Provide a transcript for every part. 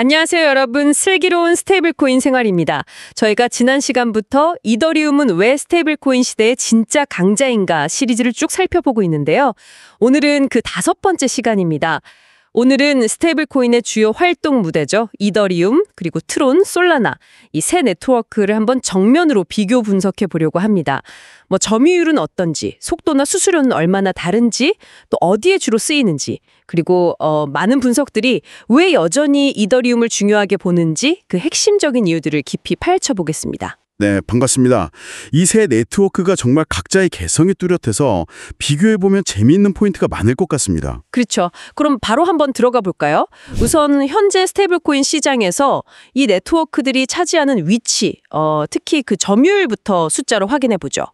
안녕하세요, 여러분. 슬기로운 스테이블 코인 생활입니다. 저희가 지난 시간부터 이더리움은 왜 스테이블 코인 시대의 진짜 강자인가 시리즈를 쭉 살펴보고 있는데요. 오늘은 그 5번째 시간입니다. 오늘은 스테이블 코인의 주요 활동 무대죠. 이더리움, 그리고 트론, 솔라나 이 세 네트워크를 한번 정면으로 비교 분석해 보려고 합니다. 점유율은 어떤지, 속도나 수수료는 얼마나 다른지, 또 어디에 주로 쓰이는지, 그리고 많은 분석들이 왜 여전히 이더리움을 중요하게 보는지 그 핵심적인 이유들을 깊이 파헤쳐 보겠습니다. 네, 반갑습니다. 이 세 네트워크가 정말 각자의 개성이 뚜렷해서 비교해보면 재미있는 포인트가 많을 것 같습니다. 그렇죠. 그럼 바로 한번 들어가 볼까요? 우선 현재 스테이블코인 시장에서 이 네트워크들이 차지하는 위치, 특히 그 점유율부터 숫자로 확인해 보죠.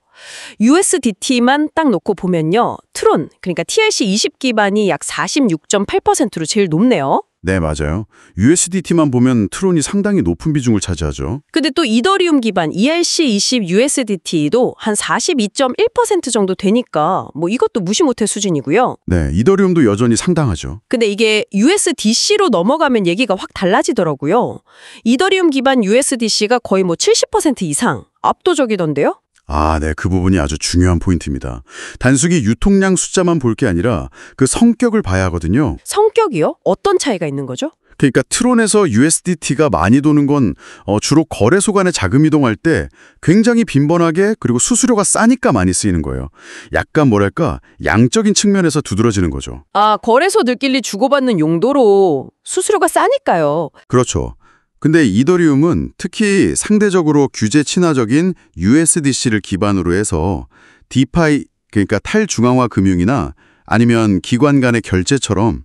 USDT만 딱 놓고 보면요. 트론, 그러니까 TRC20 기반이 약 46.8%로 제일 높네요. 네, 맞아요. USDT만 보면 트론이 상당히 높은 비중을 차지하죠. 근데 또 이더리움 기반 ERC20 USDT도 한 42.1% 정도 되니까 이것도 무시 못할 수준이고요. 네, 이더리움도 여전히 상당하죠. 근데 이게 USDC로 넘어가면 얘기가 확 달라지더라고요. 이더리움 기반 USDC가 거의 70% 이상 압도적이던데요? 아, 네, 그 부분이 아주 중요한 포인트입니다. 단순히 유통량 숫자만 볼 게 아니라 그 성격을 봐야 하거든요. 성격이요? 어떤 차이가 있는 거죠? 그러니까 트론에서 USDT가 많이 도는 건 주로 거래소 간에 자금 이동할 때 굉장히 빈번하게 그리고 수수료가 싸니까 많이 쓰이는 거예요. 약간 뭐랄까 양적인 측면에서 두드러지는 거죠. 아, 거래소들끼리 주고받는 용도로 수수료가 싸니까요. 그렇죠. 근데 이더리움은 특히 상대적으로 규제 친화적인 USDC를 기반으로 해서 디파이, 그러니까 탈중앙화 금융이나 아니면 기관 간의 결제처럼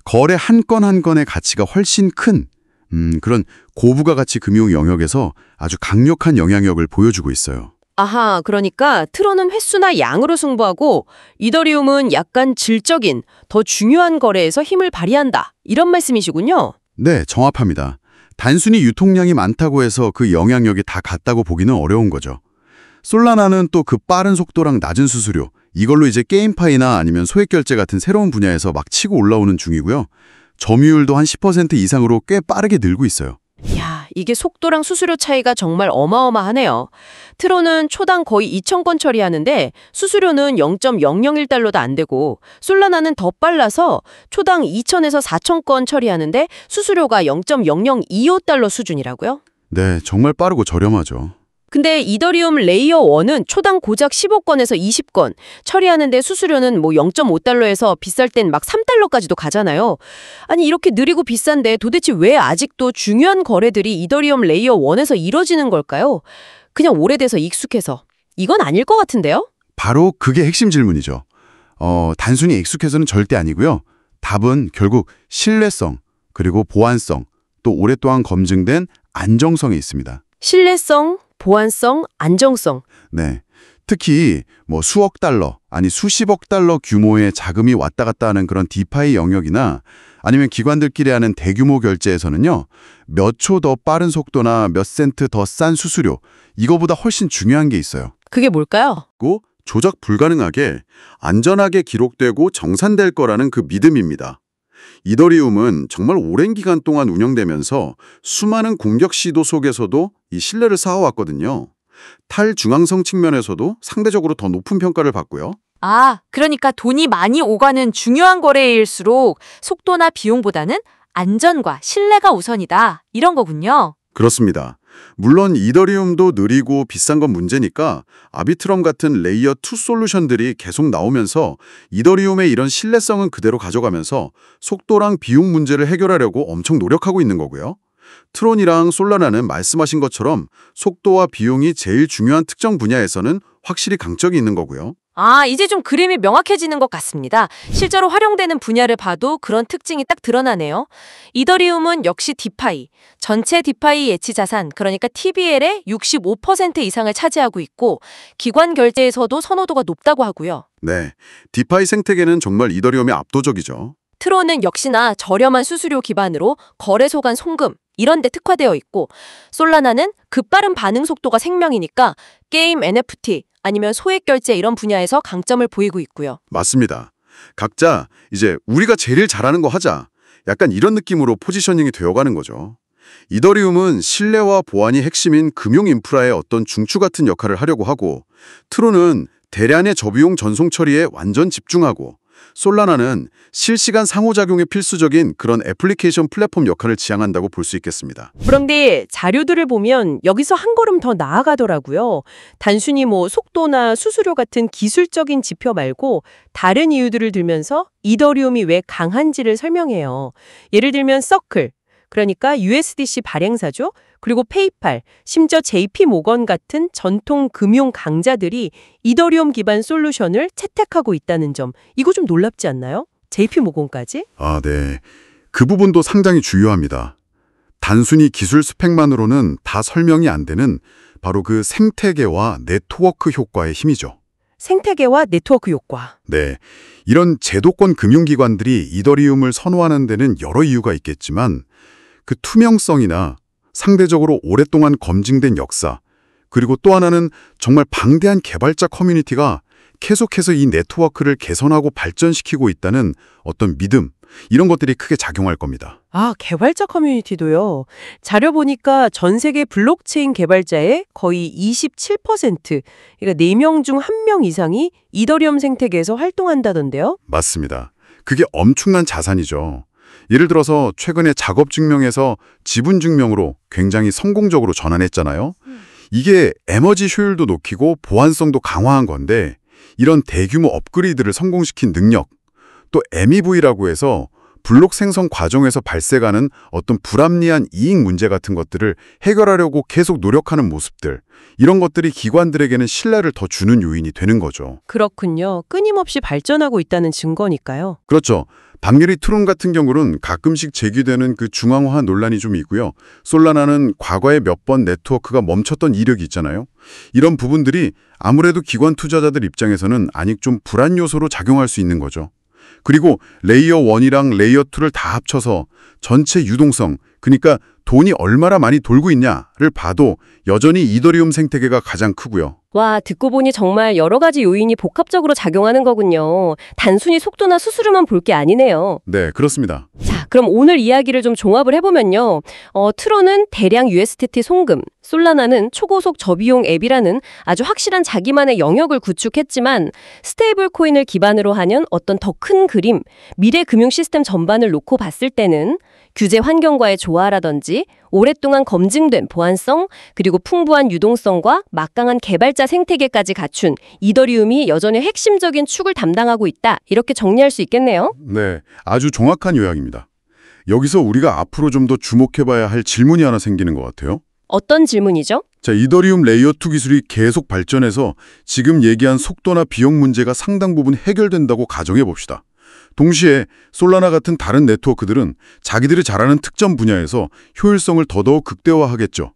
거래 한 건 한 건의 가치가 훨씬 큰 그런 고부가 가치 금융 영역에서 아주 강력한 영향력을 보여주고 있어요. 아하, 그러니까 트론은 횟수나 양으로 승부하고 이더리움은 약간 질적인, 더 중요한 거래에서 힘을 발휘한다. 이런 말씀이시군요. 네, 정확합니다. 단순히 유통량이 많다고 해서 그 영향력이 다 같다고 보기는 어려운 거죠. 솔라나는 또 그 빠른 속도랑 낮은 수수료, 이걸로 이제 게임파이나 아니면 소액결제 같은 새로운 분야에서 막 치고 올라오는 중이고요. 점유율도 한 10% 이상으로 꽤 빠르게 늘고 있어요. 이야, 이게 속도랑 수수료 차이가 정말 어마어마하네요. 트론은 초당 거의 2,000건 처리하는데 수수료는 0.001달러도 안 되고 솔라나는 더 빨라서 초당 2,000에서 4,000건 처리하는데 수수료가 0.0025달러 수준이라고요? 네, 정말 빠르고 저렴하죠. 근데 이더리움 레이어 1은 초당 고작 15건에서 20건 처리하는데 수수료는 0.5달러에서 비쌀 땐 막 3달러까지도 가잖아요. 아니 이렇게 느리고 비싼데 도대체 왜 아직도 중요한 거래들이 이더리움 레이어 1에서 이뤄지는 걸까요? 그냥 오래돼서 익숙해서. 이건 아닐 것 같은데요? 바로 그게 핵심 질문이죠. 단순히 익숙해서는 절대 아니고요. 답은 결국 신뢰성, 그리고 보안성, 또 오랫동안 검증된 안정성에 있습니다. 신뢰성, 보안성, 안정성. 네. 특히 수억 달러, 아니 수십억 달러 규모의 자금이 왔다 갔다 하는 그런 디파이 영역이나 아니면 기관들끼리 하는 대규모 결제에서는요. 몇 초 더 빠른 속도나 몇 센트 더 싼 수수료, 이거보다 훨씬 중요한 게 있어요. 그게 뭘까요? 조작 불가능하게 안전하게 기록되고 정산될 거라는 그 믿음입니다. 이더리움은 정말 오랜 기간 동안 운영되면서 수많은 공격 시도 속에서도 이 신뢰를 쌓아왔거든요. 탈중앙성 측면에서도 상대적으로 더 높은 평가를 받고요. 아, 그러니까 돈이 많이 오가는 중요한 거래일수록 속도나 비용보다는 안전과 신뢰가 우선이다. 이런 거군요. 그렇습니다. 물론 이더리움도 느리고 비싼 건 문제니까 아비트럼 같은 레이어 2 솔루션들이 계속 나오면서 이더리움의 이런 신뢰성은 그대로 가져가면서 속도랑 비용 문제를 해결하려고 엄청 노력하고 있는 거고요. 트론이랑 솔라나는 말씀하신 것처럼 속도와 비용이 제일 중요한 특정 분야에서는 확실히 강점이 있는 거고요. 아, 이제 좀 그림이 명확해지는 것 같습니다. 실제로 활용되는 분야를 봐도 그런 특징이 딱 드러나네요. 이더리움은 역시 디파이, 전체 디파이 예치 자산, 그러니까 TVL의 65% 이상을 차지하고 있고 기관 결제에서도 선호도가 높다고 하고요. 네, 디파이 생태계는 정말 이더리움이 압도적이죠. 트론은 역시나 저렴한 수수료 기반으로 거래소 간 송금, 이런 데 특화되어 있고 솔라나는 급빠른 반응 속도가 생명이니까 게임 NFT, 아니면 소액결제 이런 분야에서 강점을 보이고 있고요. 맞습니다. 각자 이제 우리가 제일 잘하는 거 하자. 약간 이런 느낌으로 포지셔닝이 되어가는 거죠. 이더리움은 신뢰와 보안이 핵심인 금융 인프라의 어떤 중추 같은 역할을 하려고 하고, 트론은 대량의 저비용 전송 처리에 완전 집중하고, 솔라나는 실시간 상호작용에 필수적인 그런 애플리케이션 플랫폼 역할을 지향한다고 볼 수 있겠습니다. 그런데 자료들을 보면 여기서 한 걸음 더 나아가더라고요. 단순히 속도나 수수료 같은 기술적인 지표 말고 다른 이유들을 들면서 이더리움이 왜 강한지를 설명해요. 예를 들면 서클, 그러니까 USDC 발행사죠. 그리고 페이팔, 심지어 JP 모건 같은 전통 금융 강자들이 이더리움 기반 솔루션을 채택하고 있다는 점, 이거 좀 놀랍지 않나요? JP 모건까지? 네. 그 부분도 상당히 중요합니다. 단순히 기술 스펙만으로는 다 설명이 안 되는 바로 그 생태계와 네트워크 효과의 힘이죠. 생태계와 네트워크 효과. 네. 이런 제도권 금융기관들이 이더리움을 선호하는 데는 여러 이유가 있겠지만, 그 투명성이나 상대적으로 오랫동안 검증된 역사, 그리고 또 하나는 정말 방대한 개발자 커뮤니티가 계속해서 이 네트워크를 개선하고 발전시키고 있다는 어떤 믿음, 이런 것들이 크게 작용할 겁니다. 개발자 커뮤니티도요. 자료 보니까 전 세계 블록체인 개발자의 거의 27%, 그러니까 4명 중 1명 이상이 이더리움 생태계에서 활동한다던데요. 맞습니다. 그게 엄청난 자산이죠. 예를 들어서 최근에 작업 증명에서 지분 증명으로 굉장히 성공적으로 전환했잖아요. 이게 에너지 효율도 높이고 보안성도 강화한 건데, 이런 대규모 업그레이드를 성공시킨 능력, 또 MEV라고 해서 블록 생성 과정에서 발생하는 어떤 불합리한 이익 문제 같은 것들을 해결하려고 계속 노력하는 모습들, 이런 것들이 기관들에게는 신뢰를 더 주는 요인이 되는 거죠. 그렇군요. 끊임없이 발전하고 있다는 증거니까요. 그렇죠. 박유리 트론 같은 경우는 가끔씩 제기되는 그 중앙화 논란이 좀 있고요. 솔라나는 과거에 몇 번 네트워크가 멈췄던 이력이 있잖아요. 이런 부분들이 아무래도 기관 투자자들 입장에서는 아직 좀 불안 요소로 작용할 수 있는 거죠. 그리고 레이어 1이랑 레이어 2를 다 합쳐서 전체 유동성, 그러니까 돈이 얼마나 많이 돌고 있냐를 봐도 여전히 이더리움 생태계가 가장 크고요. 와, 듣고 보니 정말 여러 가지 요인이 복합적으로 작용하는 거군요. 단순히 속도나 수수료만 볼 게 아니네요. 네, 그렇습니다. 자, 그럼 오늘 이야기를 좀 종합을 해보면요. 트론은 대량 USDT 송금, 솔라나는 초고속 저비용 앱이라는 아주 확실한 자기만의 영역을 구축했지만 스테이블 코인을 기반으로 하는 어떤 더 큰 그림, 미래 금융 시스템 전반을 놓고 봤을 때는 규제 환경과의 조화라든지 오랫동안 검증된 보안성, 그리고 풍부한 유동성과 막강한 개발자 생태계까지 갖춘 이더리움이 여전히 핵심적인 축을 담당하고 있다. 이렇게 정리할 수 있겠네요. 네, 아주 정확한 요약입니다. 여기서 우리가 앞으로 좀 더 주목해봐야 할 질문이 하나 생기는 것 같아요. 어떤 질문이죠? 자, 이더리움 레이어 2 기술이 계속 발전해서 지금 얘기한 속도나 비용 문제가 상당 부분 해결된다고 가정해 봅시다. 동시에 솔라나 같은 다른 네트워크들은 자기들이 잘하는 특정 분야에서 효율성을 더더욱 극대화하겠죠.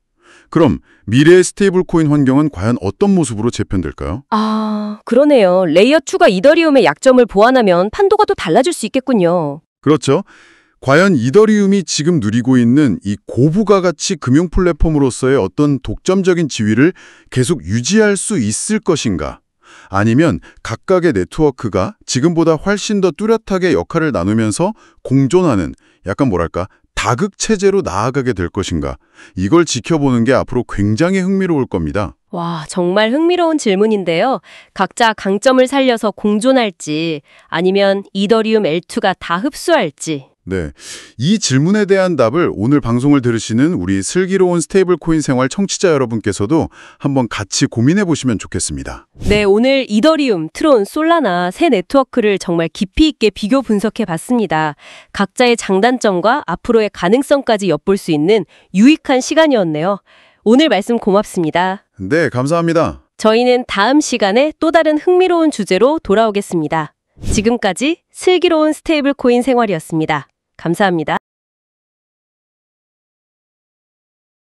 그럼 미래의 스테이블 코인 환경은 과연 어떤 모습으로 재편될까요? 그러네요. 레이어 2가 이더리움의 약점을 보완하면 판도가 또 달라질 수 있겠군요. 그렇죠. 과연 이더리움이 지금 누리고 있는 이 고부가 가치 금융 플랫폼으로서의 어떤 독점적인 지위를 계속 유지할 수 있을 것인가? 아니면 각각의 네트워크가 지금보다 훨씬 더 뚜렷하게 역할을 나누면서 공존하는 약간 뭐랄까 다극체제로 나아가게 될 것인가? 이걸 지켜보는 게 앞으로 굉장히 흥미로울 겁니다. 와, 정말 흥미로운 질문인데요. 각자 강점을 살려서 공존할지 아니면 이더리움 L2가 다 흡수할지. 네, 이 질문에 대한 답을 오늘 방송을 들으시는 우리 슬기로운 스테이블 코인 생활 청취자 여러분께서도 한번 같이 고민해 보시면 좋겠습니다. 네, 오늘 이더리움, 트론, 솔라나 세 네트워크를 정말 깊이 있게 비교 분석해 봤습니다. 각자의 장단점과 앞으로의 가능성까지 엿볼 수 있는 유익한 시간이었네요. 오늘 말씀 고맙습니다. 네, 감사합니다. 저희는 다음 시간에 또 다른 흥미로운 주제로 돌아오겠습니다. 지금까지 슬기로운 스테이블 코인 생활이었습니다. 감사합니다.